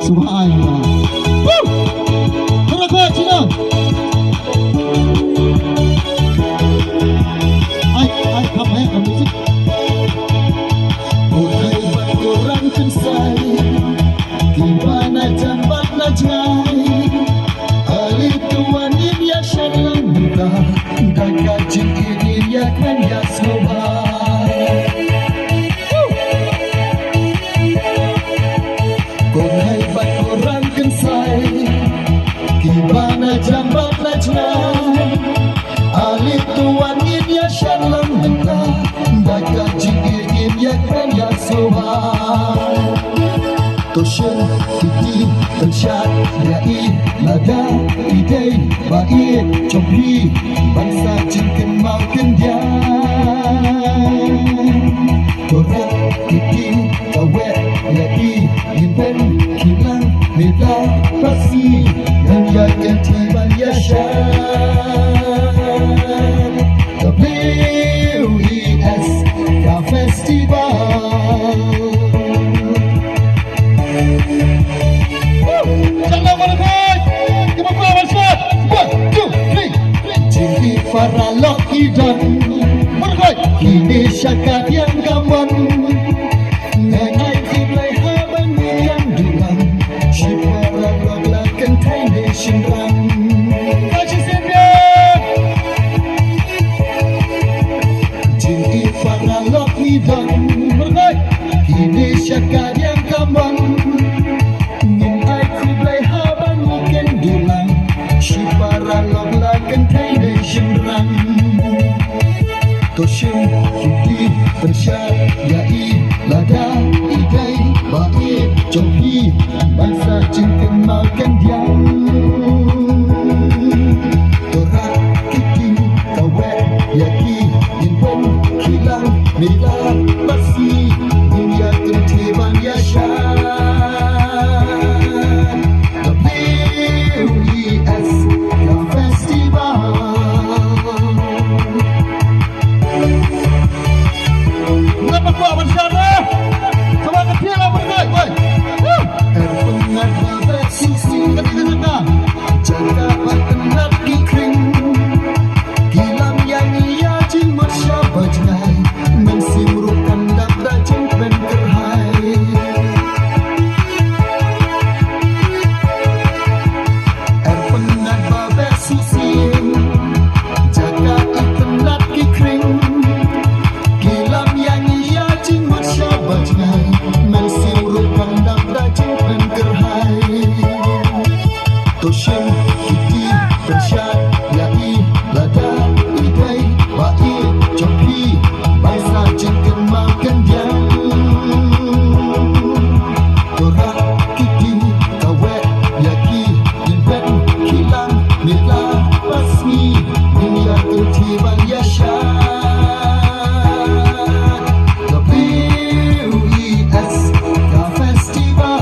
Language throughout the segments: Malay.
Subhanallah. Terus Cina. Ai kamu musik. Orang orang pensai, gimana jambat najai. Ali tuan ini ya syalam muda, dan kaji ini ya kan ya sobat. Gimana jambat najai Ali tuan ini ya syalam muda, dan kaji ini ya kan ya sobat. Toshen titi tersyat yai lada idai baik copi bangsa cinkin mau kendian Torat titi kawet yai impen hilang beda pasti yang yakin tiban yashan WES Ka Festival. Para lokidan kini syakat yang gaman nengai kilai haban yang dulang syipara logla kentai nation rang kasih sembian kini para lokidan kini syakat yang gaman nengai kilai haban yang dulang syipara logla kentai Rang Toshin Kuti Tersyat Yai Lada Idai Baik Copi Bangsa Cintin Makan Diam Torat Kiti Kawet Yaki Inpon Kilang Mila Basi Dunia Kentiban Yashan WES Ka Festival. Toshin Kiti Tersyat Yai Lada Idai Baik Copi Bangsa Cintin Makan Diam Torat Kiti Kawet Yaki Inpen Kilang Mila Basmi Dunia Ketiban Yashan WES Ka Festival.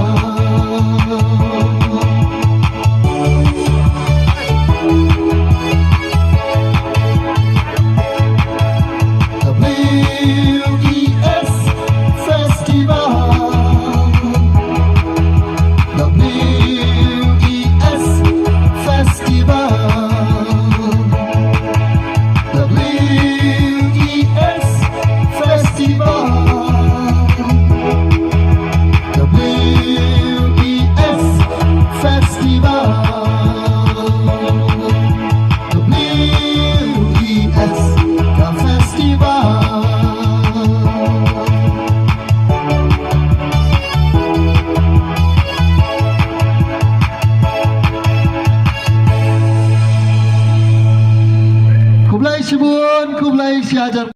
Kublai Shibun, Kublai Syajar.